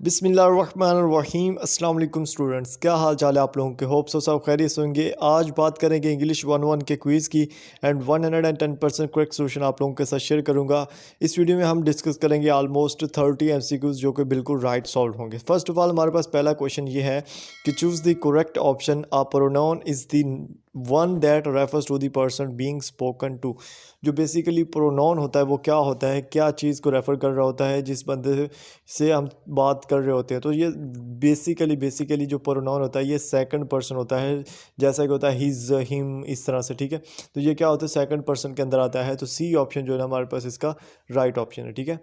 बिस्मिल्लाहिर्रहमानिर्रहीम। अस्सलाम वालेकुम स्टूडेंट्स, क्या हाल चाल है आप लोगों के। होप सो सब खैरियत से होंगे। आज बात करेंगे इंग्लिश 101 के क्विज़ की एंड 110% करेक्ट सोल्यूशन आप लोगों के साथ शेयर करूंगा। इस वीडियो में हम डिस्कस करेंगे ऑलमोस्ट 30 एमसीक्यूज जो कि बिल्कुल राइट सॉल्व होंगे। फर्स्ट ऑफ ऑल हमारे पास पहला क्वेश्चन ये है कि choose the correct option. A pronoun is the one that refers to the person being spoken to. जो बेसिकली प्रोनाउन होता है वो क्या होता है, क्या चीज़ को रेफ़र कर रहा होता है जिस बंदे से हम बात कर रहे होते हैं। तो ये बेसिकली जो प्रोनाउन होता है ये सेकंड पर्सन होता है, जैसा कि होता है हिज हिम इस तरह से, ठीक है। तो ये क्या होता है, सेकंड पर्सन के अंदर आता है। तो सी ऑप्शन जो है ना हमारे पास इसका राइट ऑप्शन है, ठीक है।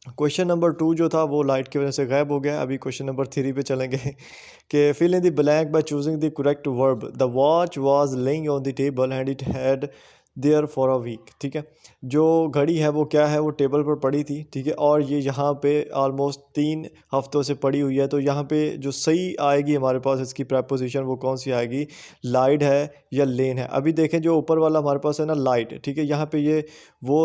क्वेश्चन नंबर 2 जो था वो लाइट की वजह से गायब हो गया। अभी क्वेश्चन नंबर 3 पे चलेंगे कि fill in the blank by choosing the correct verb. The watch was laying on the table and it had there for a week, ठीक है। जो घड़ी है वो क्या है, वो टेबल पर पड़ी थी, ठीक है, और ये यहाँ पे ऑलमोस्ट 3 हफ्तों से पड़ी हुई है। तो यहाँ पे जो सही आएगी हमारे पास इसकी प्रेपोजिशन वो कौन सी आएगी, लाइट है या लेन है। अभी देखें जो ऊपर वाला हमारे पास है ना लाइट, ठीक है, यहाँ पे ये वो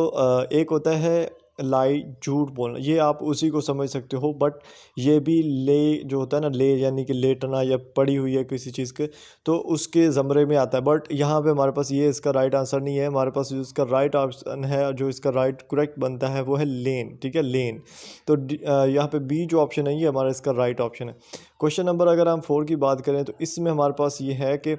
एक होता है लाइट, झूठ बोलना, ये आप उसी को समझ सकते हो। बट ये भी ले जो होता है ना, ले यानी कि लेटना या पड़ी हुई है किसी चीज़ के, तो उसके ज़मरे में आता है। बट यहाँ पे हमारे पास ये इसका राइट आंसर नहीं है। हमारे पास जो इसका राइट ऑप्शन है, जो इसका राइट करेक्ट बनता है वो है लेन, ठीक है, लेन। तो यहाँ पे बी जो ऑप्शन है ये हमारा इसका राइट ऑप्शन है। क्वेश्चन नंबर अगर हम 4 की बात करें तो इसमें हमारे पास ये है कि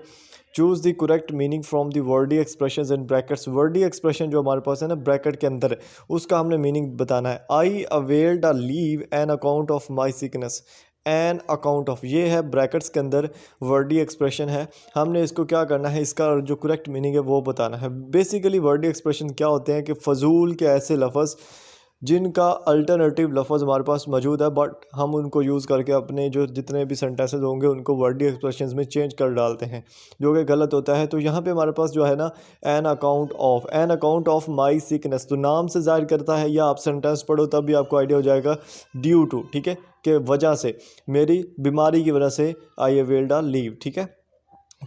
choose the correct meaning from the Verde expression in brackets. Verde expression जो हमारे पास है ना ब्रैकेट के अंदर है, उसका हमने मीनिंग बताना है। I availed a leave an account of my sickness. An account of, ये है ब्रैकेट्स के अंदर वर्डी एक्सप्रेशन है। हमने इसको क्या करना है, इसका जो करेक्ट मीनिंग है वो बताना है। बेसिकली वर्डी एक्सप्रेशन क्या होते हैं कि फजूल के ऐसे लफ्ज़ जिनका अल्टरनेटिव लफ्ज़ हमारे पास मौजूद है, बट हम उनको यूज़ करके अपने जो जितने भी सेंटेंसेस होंगे उनको वर्डी एक्सप्रेशंस में चेंज कर डालते हैं, जो कि गलत होता है। तो यहाँ पे हमारे पास जो है ना N account of my sickness, तो नाम से जाहिर करता है, या आप सेंटेंस पढ़ो तब भी आपको आइडिया हो जाएगा, ड्यू टू, ठीक है, कि वजह से, मेरी बीमारी की वजह से आई अवेल्ड अ लीव, ठीक है।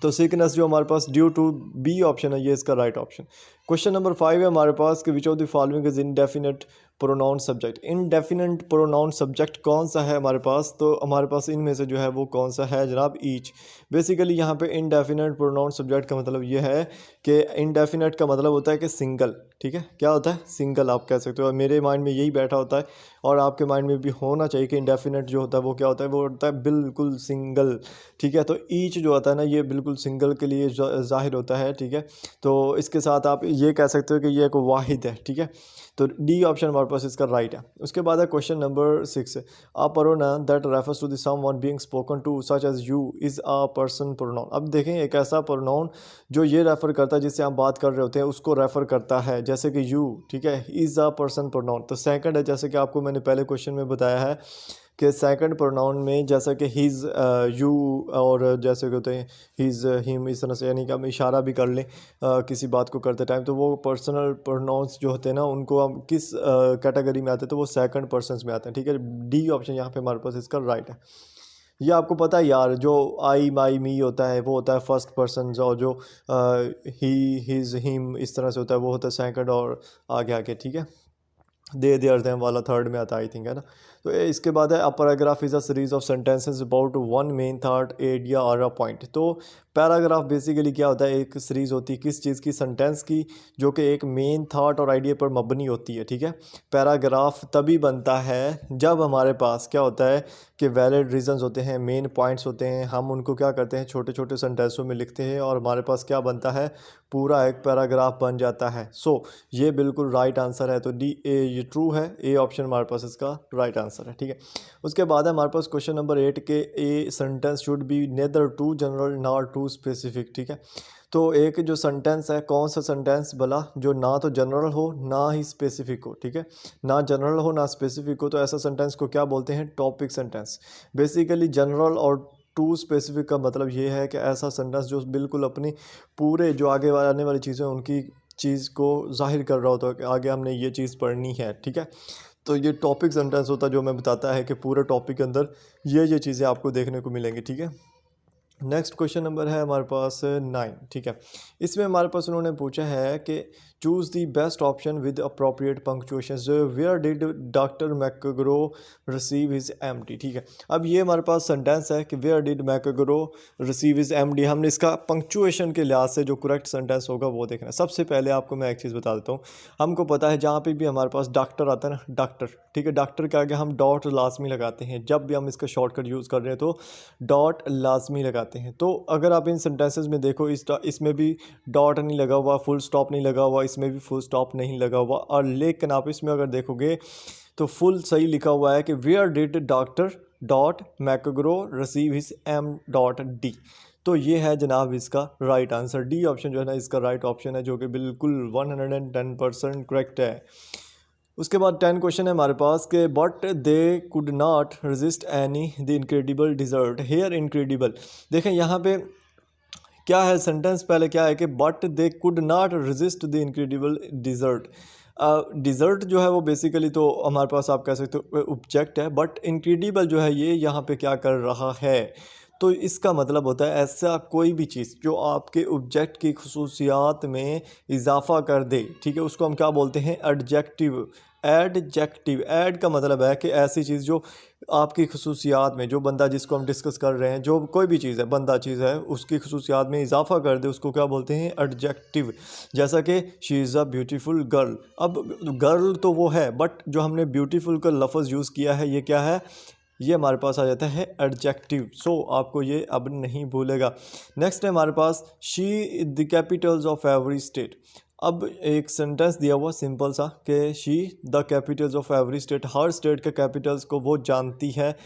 तो सिकनेस जो हमारे पास ड्यू टू, बी ऑप्शन है ये इसका राइट ऑप्शन। क्वेश्चन नंबर 5 है हमारे पास कि which of the following is indefinite pronoun subject. Indefinite pronoun subject कौन सा है हमारे पास, तो हमारे पास इनमें से जो है वो कौन सा है जनाब, ईच। बेसिकली यहाँ पे इनडेफिनेट प्रोनाउन सब्जेक्ट का मतलब ये है कि इनडेफिनेट का मतलब होता है कि सिंगल, ठीक है, क्या होता है, सिंगल आप कह सकते हो। और मेरे माइंड में यही बैठा होता है और आपके माइंड में भी होना चाहिए कि इनडेफिनेट जो होता है वो क्या होता है, वो होता है बिल्कुल सिंगल, ठीक है। तो ईच जो होता है ना ये बिल्कुल सिंगल के लिए जाहिर होता है, ठीक है। तो इसके साथ आप ये कह सकते हो कि ये एक वाहिद है, ठीक है। तो डी ऑप्शन हमारे पास इसका राइट है। उसके बाद है question number 6। A pronoun that refers to the someone being spoken to such as you is a person pronoun. अब देखें एक ऐसा प्रोनाउन जो ये रेफ़र करता है जिससे हम बात कर रहे होते हैं उसको रेफ़र करता है, जैसे कि यू, ठीक है, इज़ अ पर्सन प्रोनाउन। तो सेकंड है, जैसे कि आपको मैंने पहले क्वेश्चन में बताया है कि सेकंड प्रोनाउन में जैसा कि हिज, यू, और जैसे कि होते हैं हिज हिम इस तरह से, यानी कि हम इशारा भी कर लें किसी बात को करते टाइम, तो वो पर्सनल प्रोनाउंस जो होते हैं ना उनको हम किस कैटेगरी में आते हैं, तो वो सेकंड पर्सन्स में आते हैं, ठीक है। डी ऑप्शन यहाँ पे हमारे पास इसका राइट है। ये आपको पता है यार, जो आई माई मी होता है वो होता है फर्स्ट पर्सन, और जो ही हिज हिम इस तरह से होता है वो होता है सेकंड और आगे आगे, ठीक है। देयर देम वाला थर्ड में आता है आई थिंक, है ना। तो इसके बाद है a paragraph is a series of sentences about one main thought area और अ पॉइंट। तो पैराग्राफ बेसिकली क्या होता है, एक सीरीज़ होती है किस चीज़ की, सेंटेंस की, जो कि एक मेन थॉट और आइडिया पर मबनी होती है, ठीक है। पैराग्राफ तभी बनता है जब हमारे पास क्या होता है कि वैलिड रीजंस होते हैं, मेन पॉइंट्स होते हैं, हम उनको क्या करते हैं छोटे छोटे सेंटेंसों में लिखते हैं और हमारे पास क्या बनता है, पूरा एक पैराग्राफ बन जाता है। सो ये बिल्कुल राइट आंसर है। तो डी ए ये ट्रू है, ए ऑप्शन हमारे पास इसका राइट आंसर है, ठीक है। उसके बाद है हमारे पास क्वेश्चन नंबर 8 के a sentence should be neither too general not too specific, ठीक है। तो एक जो सेंटेंस है, कौन सा सेंटेंस भला, जो ना तो जनरल हो ना ही स्पेसिफिक हो, ठीक है, ना जनरल हो ना स्पेसिफिक हो, तो ऐसा सेंटेंस को क्या बोलते हैं, टॉपिक सेंटेंस। बेसिकली जनरल और टू स्पेसिफिक का मतलब ये है कि ऐसा सेंटेंस जो बिल्कुल अपनी पूरे जो आगे आने वाली चीज़ें उनकी चीज़ को जाहिर कर रहा होता है कि आगे हमने ये चीज़ पढ़नी है, ठीक है। तो ये टॉपिक सेंटेंस होता है जो हमें बताता है कि पूरे टॉपिक के अंदर ये चीज़ें आपको देखने को मिलेंगी, ठीक है। नेक्स्ट क्वेश्चन नंबर है हमारे पास 9, ठीक है। इसमें हमारे पास उन्होंने पूछा है कि choose the best option with appropriate punctuation. Where did doctor McGraw receive his MD. ठीक है, अब ये हमारे पास सेंटेंस है कि where did McGraw receive his MD. हमने इसका पंक्चुएशन के लिहाज से जो करेक्ट सेंटेंस होगा वो देखना है। सबसे पहले आपको मैं एक चीज़ बता देता हूँ, हमको पता है जहाँ पे भी हमारे पास डॉक्टर आता है ना, डॉक्टर, ठीक है, डॉक्टर के आगे हम डॉट लाजमी लगाते हैं। जब भी हम इसका शॉर्टकट यूज़ कर रहे हैं तो डॉट लाजमी लगाते हैं। तो अगर आप इन सेंटेंसेस में देखो, इसमें भी डॉट नहीं लगा हुआ, फुल स्टॉप नहीं लगा हुआ, इसमें भी फुल स्टॉप नहीं लगा हुआ, और लेकिन आप इसमें अगर देखोगे तो फुल सही लिखा हुआ है कि where did doctor dot McGraw receive his M dot D. तो ये है जनाब इसका राइट आंसर। डी ऑप्शन जो है ना इसका राइट ऑप्शन है, जो कि बिल्कुल 110% करेक्ट है। उसके बाद 10 क्वेश्चन है हमारे पास के but they could not resist any the incredible dessert. Here incredible, देखें यहाँ पे क्या है सेंटेंस, पहले क्या है कि but they could not resist the incredible dessert. Dessert जो है वो बेसिकली तो हमारे पास आप कह सकते हो ऑब्जेक्ट है, बट इनक्रेडिबल जो है ये यहाँ पे क्या कर रहा है, तो इसका मतलब होता है ऐसा कोई भी चीज़ जो आपके ऑब्जेक्ट की खसूसियात में इजाफा कर दे, ठीक है, उसको हम क्या बोलते हैं, एडजेक्टिव। एडजेक्टिव, ऐड का मतलब है कि ऐसी चीज़ जो आपकी खसूसियात में, जो बंदा जिसको हम डिस्कस कर रहे हैं, जो कोई भी चीज़ है, बंदा चीज़ है, उसकी खसूसियात में इजाफा कर दे, उसको क्या बोलते हैं, एडजेक्टिव। जैसा कि she is a beautiful girl. अब गर्ल तो वो है, बट जो हमने ब्यूटीफुल का लफ्ज़ यूज़ किया है ये क्या है, ये हमारे पास आ जाता है एडजेक्टिव। सो आपको ये अब नहीं भूलेगा। नेक्स्ट है हमारे पास she the capitals of every state. अब एक सेंटेंस दिया हुआ सिंपल सा कि she the capitals of every state, हर स्टेट के कैपिटल्स को वो जानती है,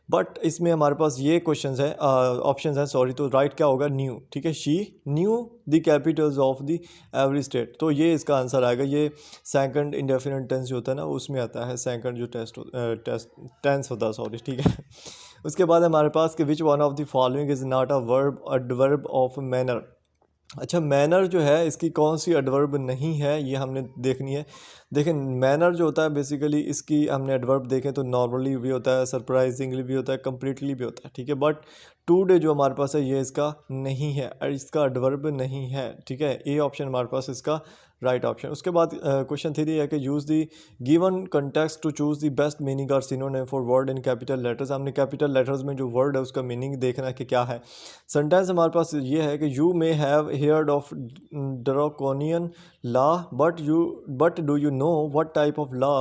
बट इसमें हमारे पास ये क्वेश्चंस हैं, ऑप्शंस हैं सॉरी, तो राइट क्या होगा, न्यू। ठीक है, she knew the capitals of the every state, तो ये इसका आंसर आएगा। ये सेकंड इंडेफिनिट टेंस जो होता है ना उसमें आता है, सेकंड जो टेंस होता है सॉरी, ठीक है। उसके बाद हमारे पास कि which one of the following is not a verb adverb of manner. अच्छा, मैनर जो है इसकी कौन सी एडवर्ब नहीं है, ये हमने देखनी है। देखें, मैनर जो होता है बेसिकली इसकी हमने एडवर्ब देखें तो नॉर्मली भी होता है, सरप्राइजिंगली भी होता है, कम्प्लीटली भी होता है, ठीक है, बट टुडे जो हमारे पास है ये इसका नहीं है, इसका एडवर्ब नहीं है, ठीक है। ए ऑप्शन हमारे पास इसका राइट ऑप्शन। उसके बाद क्वेश्चन 3 है कि use the given context to choose the best meaning और synonym for word in capital letters. हमने कैपिटल लेटर्स में जो वर्ड है उसका मीनिंग देखना है कि क्या है। सेंटेंस हमारे पास ये है कि you may have heard of draconian law but do you know what type of law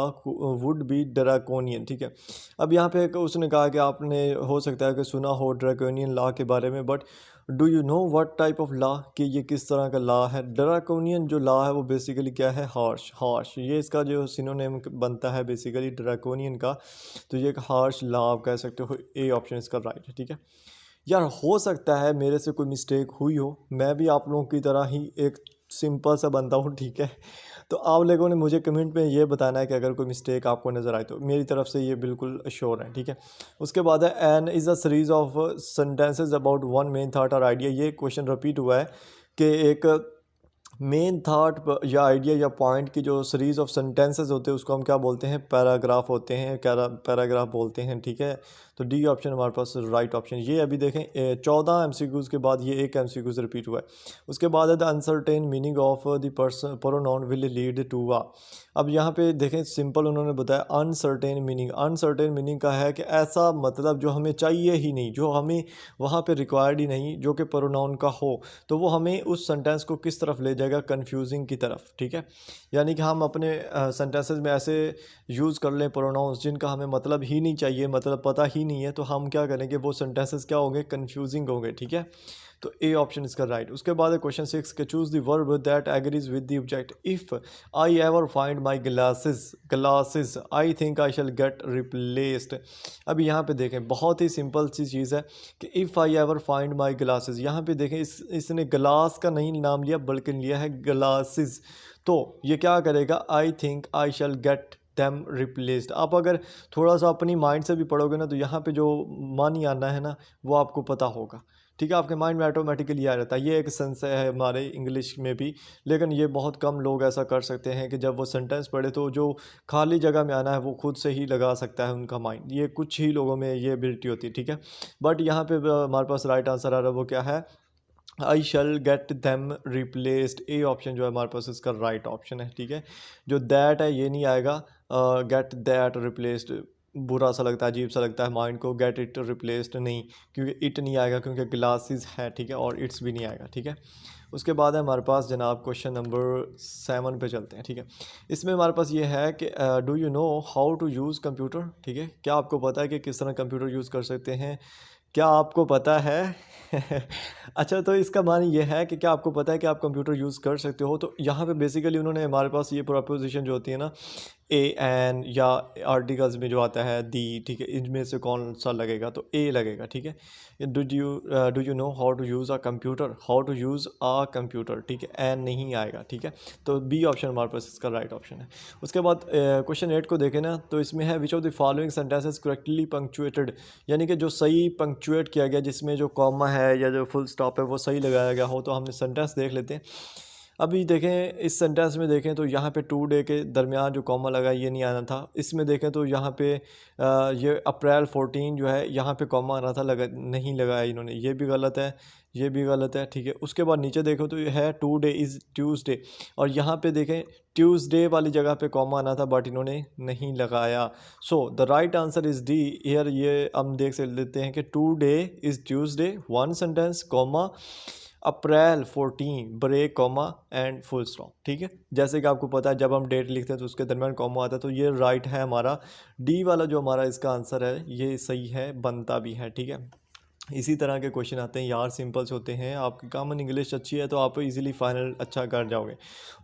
would be draconian. ठीक है, अब यहाँ पे उसने कहा कि आपने हो सकता है कि सुना हो ड्रैकोनियन लॉ के बारे में, but do you know what type of law, कि ये किस तरह का लॉ है। ड्रैकोनियन जो लॉ है वो बेसिकली क्या है, हार्श। हार्श ये इसका जो सिनोनिम बनता है बेसिकली ड्रैकोनियन का, तो ये एक हार्श लॉ आप कह सकते हो। ए ऑप्शन इसका राइट है। ठीक है यार, हो सकता है मेरे से कोई मिस्टेक हुई हो, मैं भी आप लोगों की तरह ही एक सिंपल सा बंदा हूँ, ठीक है। तो आप लोगों ने मुझे कमेंट में ये बताना है कि अगर कोई मिस्टेक आपको नज़र आए, तो मेरी तरफ से ये बिल्कुल श्योर है, ठीक है। उसके बाद है an is a series of sentences about one main thought और आइडिया। ये क्वेश्चन रिपीट हुआ है कि एक मेन थाट या आइडिया या पॉइंट की जो सीरीज़ ऑफ सेंटेंसेस होते हैं उसको हम क्या बोलते हैं, पैराग्राफ होते हैं, पैराग्राफ बोलते हैं, ठीक है। तो डी ऑप्शन हमारे पास राइट ऑप्शन। ये अभी देखें 14 एमसीक्यूज़ के बाद ये एक एमसीक्यूज़ रिपीट हुआ है। उसके बाद है the uncertain meaning of the person pronoun will lead to वा। अब यहाँ पे देखें सिंपल उन्होंने बताया अनसर्टेन मीनिंग। अनसर्टेन मीनिंग का है कि ऐसा मतलब जो हमें चाहिए ही नहीं, जो हमें वहाँ पे रिक्वायर्ड ही नहीं, जो कि प्रोनाउन का हो, तो वो हमें उस सेंटेंस को किस तरफ ले जाएगा, कन्फ्यूजिंग की तरफ, ठीक है। यानी कि हम अपने सेंटेंसेस में ऐसे यूज़ कर लें प्रोनाउंस जिनका हमें मतलब ही नहीं चाहिए, मतलब पता ही नहीं है, तो हम क्या करेंगे, वो सेंटेंसेस क्या होंगे, कन्फ्यूजिंग होंगे, ठीक है। तो ए ऑप्शन इसका राइट। उसके बाद है क्वेश्चन 6 के choose the verb that agrees with the object. If I ever find my glasses I think I shall gate replaced. अब यहाँ पे देखें बहुत ही सिंपल सी चीज़ है कि if I ever find my glasses, यहाँ पे देखें इसने ग्लास का नहीं नाम लिया बल्कि लिया है ग्लासेस। तो ये क्या करेगा, I think I shall get them replaced. आप अगर थोड़ा सा अपनी माइंड से भी पढ़ोगे ना, तो यहाँ पे जो मानी आना है ना वो आपको पता होगा, ठीक है, आपके माइंड में ऑटोमेटिकली आ जाता है। ये एक सेंस है हमारे इंग्लिश में भी, लेकिन ये बहुत कम लोग ऐसा कर सकते हैं कि जब वो सेंटेंस पढ़े तो जो खाली जगह में आना है वो खुद से ही लगा सकता है उनका माइंड। ये कुछ ही लोगों में ये एबिलिटी होती है, ठीक है। बट यहाँ पे हमारे पास राइट आंसर आ रहा है, वो क्या है, I shall get them replaced, A option जो है हमारे पास इसका राइट ऑप्शन है, ठीक है। जो दैट है ये नहीं आएगा, गेट दैट रिप्लेस्ड बुरा सा लगता है, अजीब सा लगता है माइंड को, गेट इट रिप्लेस्ड नहीं, क्योंकि इट नहीं आएगा क्योंकि ग्लासेस है, ठीक है, और इट्स भी नहीं आएगा, ठीक है। उसके बाद है हमारे पास जनाब क्वेश्चन नंबर 7 पे चलते हैं, ठीक है। इसमें हमारे पास ये है कि do you know how to use computer, ठीक है, क्या आपको पता है कि किस तरह कंप्यूटर यूज़ कर सकते हैं, क्या आपको पता है? अच्छा, तो इसका माने ये है कि क्या आपको पता है कि आप कंप्यूटर यूज़ कर सकते हो? तो यहाँ पे बेसिकली उन्होंने हमारे पास ये प्रोपोज़िशन जो होती है ना, ए एन या आर्टिकल्स में जो आता है दी, ठीक है, इनमें से कौन सा लगेगा, तो ए लगेगा, ठीक है। Do you know how to use a computer, how to use a computer, ठीक है, एन नहीं आएगा, ठीक है। तो बी ऑप्शन हमारे पास इसका राइट ऑप्शन है। उसके बाद क्वेश्चन 8 को देखें ना, तो इसमें है which of the following sentences correctly punctuated, यानी कि जो सही पंक्चुएट किया गया, जिसमें जो कॉमा है या जो फुल स्टॉप है वो सही लगाया गया हो। तो हमने सेंटेंस देख लेते हैं। अभी देखें इस सेंटेंस में देखें तो यहाँ पे 2 डे के दरमियान जो कॉमा लगा ये नहीं आना था। इसमें देखें तो यहाँ पे ये अप्रैल 14 जो है यहाँ पे कॉमा आना था, लगा नहीं लगाया इन्होंने, ये भी गलत है, ये भी गलत है, ठीक है। उसके बाद नीचे देखो तो ये है 2 डे इज़ ट्यूसडे, और यहाँ पे देखें ट्यूसडे वाली जगह पे कॉमा आना था बट इन्होंने नहीं लगाया। So the right answer is D. Here ये हम देख से लेते हैं कि 2 day is Tuesday, one sentence, comma, April 14 break comma and full stop, ठीक है। जैसे कि आपको पता है जब हम डेट लिखते हैं तो उसके दरमियान कॉमा आता है, तो ये राइट है हमारा, डी वाला जो हमारा इसका आंसर है ये सही है, बनता भी है, ठीक है। इसी तरह के क्वेश्चन आते हैं यार, सिंपल से होते हैं, आपकी कॉमन इंग्लिश अच्छी है तो आप इजीली फाइनल अच्छा कर जाओगे।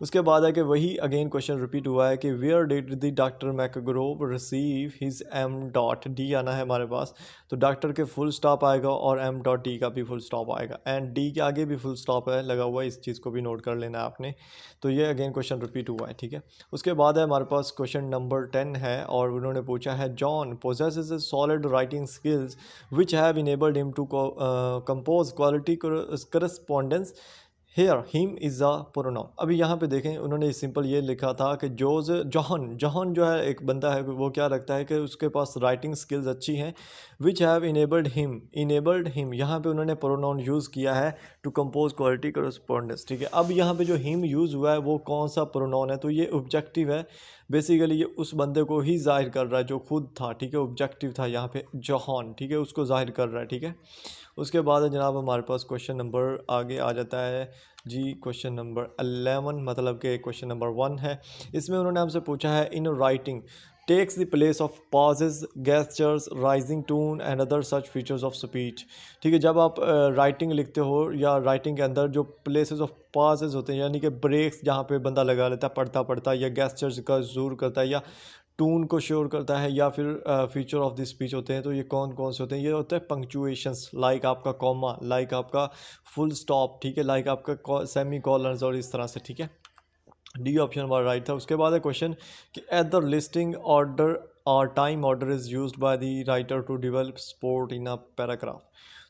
उसके बाद है कि वही अगेन क्वेश्चन रिपीट हुआ है कि where did the doctor McGraw receive his M dot, D आना है हमारे पास, तो डॉक्टर के फुल स्टॉप आएगा और एम डॉट डी का भी फुल स्टॉप आएगा, एंड डी के आगे भी फुल स्टॉप है लगा हुआ है, इस चीज़ को भी नोट कर लेना है आपने। तो ये अगेन क्वेश्चन रिपीट हुआ है, ठीक है। उसके बाद है हमारे पास क्वेश्चन नंबर 10 है, और उन्होंने पूछा है John possesses a solid writing skills which have enabled him to compose quality correspondence, hair him is a pronoun. अभी यहाँ पे देखें उन्होंने सिंपल ये लिखा था कि जॉन जॉन जो है एक बंदा है, वो क्या रखता है कि उसके पास राइटिंग स्किल्स अच्छी हैं, विच हैव इनेबल्ड हिम, यहाँ पे उन्होंने प्रोनाउन यूज़ किया है टू कंपोज क्वालिटी करस्पॉन्डेंस, ठीक है। अब यहाँ पे जो हिम यूज़ हुआ है वो कौन सा प्रोनाउन है, तो ये ऑब्जेक्टिव है, बेसिकली ये उस बंदे को ही जाहिर कर रहा है जो खुद था, ठीक है, ऑब्जेक्टिव था यहाँ पे जॉन, ठीक है, उसको जाहिर कर रहा है, ठीक है। उसके बाद है जनाब हमारे पास क्वेश्चन नंबर आगे आ जाता है जी, क्वेश्चन नंबर 11, मतलब कि क्वेश्चन नंबर 1 है। इसमें उन्होंने हमसे पूछा है in writing takes the place of pauses, gestures, rising tone and other such features of speech, ठीक है। जब आप राइटिंग लिखते हो या राइटिंग के अंदर जो प्लेसेस ऑफ पॉजेज होते हैं, यानी कि ब्रेक्स जहाँ पे बंदा लगा लेता है पढ़ता पढ़ता, या गेस्चर्स का ज़ूर करता है, या टून को श्योर करता है, या फिर फीचर ऑफ द स्पीच होते हैं, तो ये कौन कौन से होते हैं, ये होता है पंक्चुएशंस, लाइक आपका कॉमा, लाइक आपका फुल स्टॉप, ठीक है, लाइक आपका सेमी कॉलर्स और इस तरह से, ठीक है। डी ऑप्शन हमारा राइट था। उसके बाद है क्वेश्चन कि एट द लिस्टिंग ऑर्डर और time order is used by the writer to develop support in a paragraph.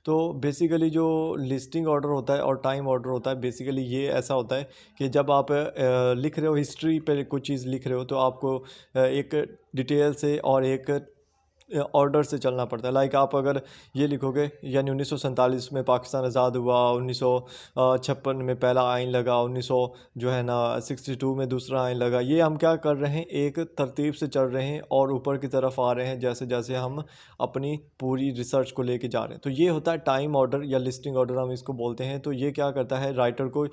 तो बेसिकली जो लिस्टिंग ऑर्डर होता है और टाइम ऑर्डर होता है, बेसिकली ये ऐसा होता है कि जब आप लिख रहे हो हिस्ट्री पे कुछ चीज़ लिख रहे हो, तो आपको एक डिटेल से और एक ऑर्डर से चलना पड़ता है। लाइक आप अगर ये लिखोगे यानी 1947 में पाकिस्तान आज़ाद हुआ, 1956 में पहला आइन लगा, 1900 जो है ना 62 में दूसरा आइन लगा, ये हम क्या कर रहे हैं, एक तरतीब से चल रहे हैं और ऊपर की तरफ आ रहे हैं जैसे जैसे हम अपनी पूरी रिसर्च को लेके जा रहे हैं। तो ये होता है टाइम ऑर्डर या लिस्टिंग ऑर्डर हम इसको बोलते हैं। तो ये क्या करता है, राइटर को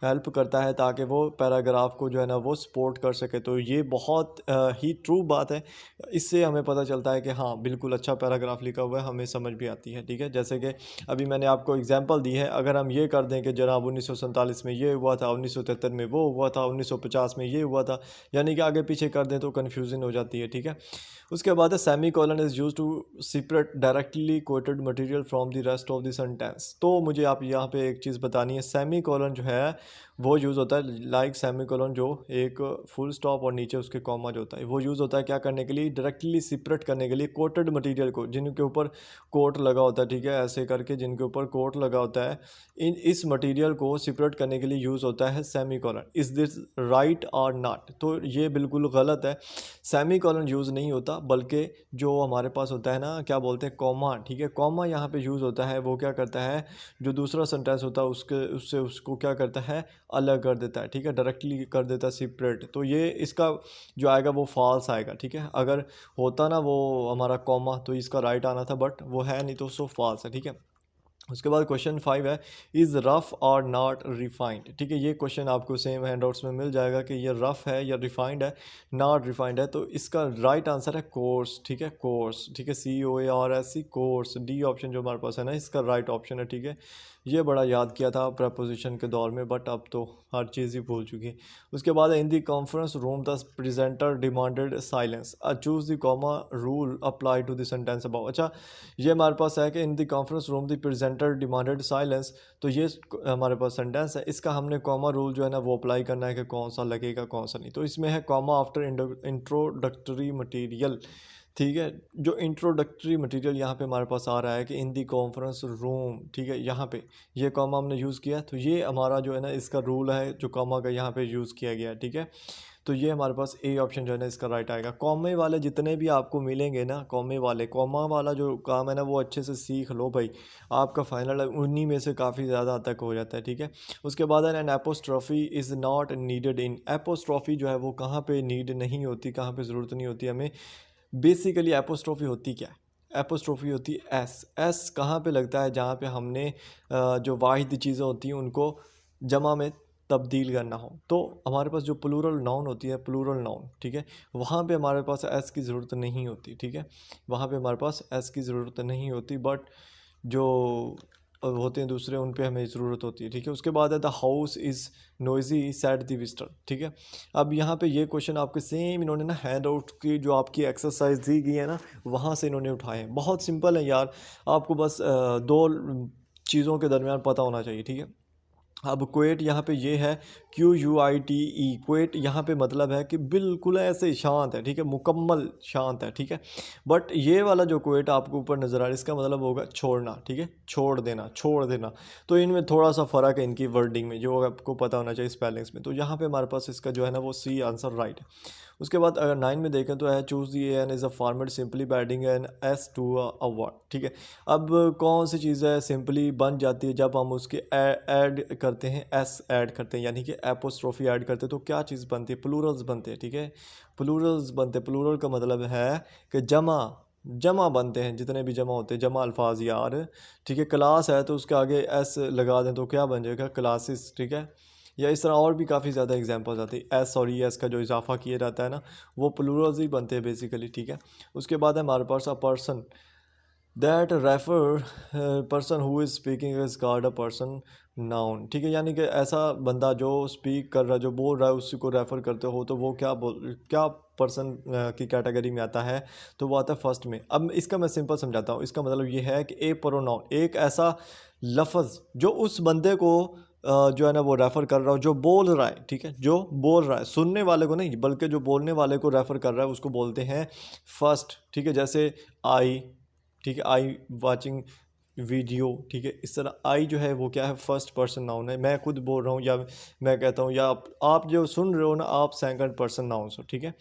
हेल्प करता है ताकि वो पैराग्राफ को जो है ना वो सपोर्ट कर सके। तो ये बहुत ही ट्रू बात है, इससे हमें पता चलता है कि हाँ बिल्कुल अच्छा पैराग्राफ लिखा हुआ है, हमें समझ भी आती है, ठीक है। जैसे कि अभी मैंने आपको एग्जांपल दी है, अगर हम ये कर दें कि जनाब 1947 में ये हुआ था, 1973 में वो हुआ था, 1950 में ये हुआ था, यानी कि आगे पीछे कर दें तो कन्फ्यूजन हो जाती है, ठीक है। उसके बाद है semicolon is use to separate directly quoted material from the rest of the sentence. तो मुझे आप यहाँ पे एक चीज़ बतानी है, सेमी कॉलन जो है वो यूज़ होता है लाइक सेमी कॉलन, जो एक फुल स्टॉप और नीचे उसके कॉमा जो होता है, वो यूज़ होता है क्या करने के लिए, डायरेक्टली सेपरेट करने के लिए कोटेड मटेरियल को, जिनके ऊपर कोट लगा होता है, ठीक है, ऐसे करके जिनके ऊपर कोट लगा होता है, इस मटेरियल को सेपरेट करने के लिए यूज़ होता है सेमीकोलन। इज़ दिस राइट और नॉट? तो ये बिल्कुल गलत है, सेमीकोलन यूज़ नहीं होता, बल्कि जो हमारे पास होता है ना, क्या बोलते हैं, कॉमा, ठीक है, कॉमा यहाँ पे यूज़ होता है। वो क्या करता है, जो दूसरा सेंटेंस होता है उससे उसको क्या करता है, अलग कर देता है, ठीक है, डायरेक्टली कर देता है सेपरेट। तो ये इसका जो आएगा वो फॉल्स आएगा, ठीक है। अगर होता ना वो हमारा कॉमा तो इसका राइट आना था, बट वो है नहीं तो सो फॉल्स है, ठीक है। उसके बाद क्वेश्चन 5 है, इज़ रफ़ और नॉट रिफाइंड, ठीक है। ये क्वेश्चन आपको सेम हैंडआउट्स में मिल जाएगा कि ये रफ़ है या रिफाइंड है, नॉट रिफाइंड है। तो इसका राइट आंसर है कोर्स, ठीक है, कोर्स, ठीक है, COARS, कोर्स। डी ऑप्शन जो हमारे पास है ना, इसका राइट ऑप्शन है, ठीक है। ये बड़ा याद किया था प्रपोजिशन के दौर में, बट अब तो हर चीज़ ही भूल चुकी है। उसके बाद in the conference room the presenter demanded silence, choose the comma rule apply to the sentence about. अच्छा, ये हमारे पास है कि in the conference room the presenter demanded silence, तो ये हमारे पास सेंटेंस है, इसका हमने कॉमा रूल जो है ना वो अप्लाई करना है कि कौन सा लगेगा कौन सा नहीं। तो इसमें है कॉमा आफ्टर इंट्रोडक्टरी मटीरियल, ठीक है। जो इंट्रोडक्टरी मटेरियल यहाँ पे हमारे पास आ रहा है कि इन दी कॉन्फ्रेंस रूम, ठीक है, यहाँ पे ये कॉमा हमने यूज़ किया, तो ये हमारा जो है ना इसका रूल है जो कॉमा का यहाँ पे यूज़ किया गया है, ठीक है। तो ये हमारे पास ए ऑप्शन जो है ना इसका राइट आएगा। कॉमे वाले जितने भी आपको मिलेंगे ना, कॉमे वाले, कॉमा वाला जो काम है ना वो अच्छे से सीख लो भाई, आपका फाइनल उन्हीं में से काफ़ी ज़्यादा तक हो जाता है, ठीक है। उसके बाद है an apostrophe is not needed in, apostrophe जो है वो कहाँ पे नीड नहीं होती, कहाँ पे ज़रूरत नहीं होती हमें। बेसिकली एपोस्ट्रोफी होती क्या है, एपोस्ट्रोफी होती है एस कहाँ पे लगता है, जहाँ पे हमने जो वाहिद चीज़ें होती हैं उनको जमा में तब्दील करना हो। तो हमारे पास जो प्लूरल नाउन होती है, प्लूरल नाउन, ठीक है, वहाँ पे हमारे पास एस की ज़रूरत नहीं होती, ठीक है, वहाँ पे हमारे पास एस की ज़रूरत नहीं होती, बट जो होते हैं दूसरे उन पे हमें ज़रूरत होती है, ठीक है। उसके बाद है the house is noisy sad the visitor, ठीक है। अब यहाँ पे ये क्वेश्चन आपके सेम इन्होंने ना हैंड आउट की जो आपकी एक्सरसाइज दी गई है ना वहाँ से इन्होंने उठाए हैं। बहुत सिंपल है यार, आपको बस दो चीज़ों के दरमियान पता होना चाहिए, ठीक है। अब क्वेट यहाँ पे ये है QUITE, क्वेट यहाँ पे मतलब है कि बिल्कुल ऐसे शांत है, ठीक है, मुकम्मल शांत है, ठीक है। बट ये वाला जो क्वेट आपको ऊपर नज़र आ रहा है इसका मतलब होगा छोड़ना, ठीक है, छोड़ देना, छोड़ देना। तो इनमें थोड़ा सा फ़र्क है इनकी वर्डिंग में, जो आपको पता होना चाहिए स्पेलिंग्स में। तो यहाँ पे हमारे पास इसका जो है ना वो सी आंसर राइट है। उसके बाद अगर 9 में देखें तो है choose the an is a format simply by adding an s to a word, ठीक है। अब कौन सी चीज़ है सिंपली बन जाती है जब हम उसके ऐड करते हैं, एस ऐड करते हैं, यानी कि एपोस्ट्रोफी ऐड करते हैं, तो क्या चीज़ बनती है, प्लूरल्स बनते हैं, ठीक है, प्लूरल्स बनते हैं। प्लूरल का मतलब है कि जमा बनते हैं, जितने भी जमा होते हैं, जमा अल्फाज यार, ठीक है। क्लास है तो उसके आगे एस लगा दें तो क्या बन जाएगा, क्लासेस, ठीक है। या इस तरह और भी काफ़ी ज़्यादा एग्जांपल्स आती है, एस और ई एस का जो इजाफा किया जाता है ना वो प्लूरल्स ही बनते हैं बेसिकली, ठीक है। उसके बाद है हमारे पास a person that refer, person who is speaking is called a person noun, ठीक है, यानी कि ऐसा बंदा जो स्पीक कर रहा है, जो बोल रहा है, उसी को रेफ़र करते हो तो वो क्या पर्सन की कैटेगरी में आता है, तो वो आता है फर्स्ट में। अब इसका मैं सिंपल समझाता हूँ, इसका मतलब ये है कि ए प्रोनाउन, एक ऐसा लफ्ज़ जो उस बंदे को जो है ना वो रेफ़र कर रहा हो, जो बोल रहा है, ठीक है, जो बोल रहा है, सुनने वाले को नहीं बल्कि जो बोलने वाले को रेफ़र कर रहा है उसको बोलते हैं फर्स्ट, ठीक है। जैसे आई, ठीक है, आई वाचिंग वीडियो, ठीक है, इस तरह आई जो है वो क्या है, फर्स्ट पर्सन नाउन है, मैं खुद बोल रहा हूँ या मैं कहता हूँ, या आप जो सुन रहे हो ना आप सेकंड पर्सन नाउन हो, ठीक है।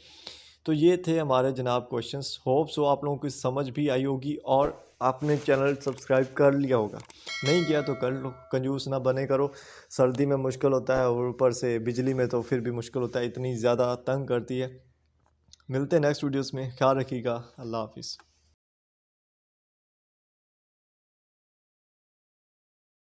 तो ये थे हमारे जनाब क्वेश्चंस, होप सो आप लोगों को समझ भी आई होगी और आपने चैनल सब्सक्राइब कर लिया होगा, नहीं किया तो कर लो, कंजूस ना बने करो, सर्दी में मुश्किल होता है और ऊपर से बिजली में तो फिर भी मुश्किल होता है, इतनी ज़्यादा तंग करती है। मिलते हैं नेक्स्ट वीडियोस में, ख्याल रखिएगा, अल्लाह हाफिज़।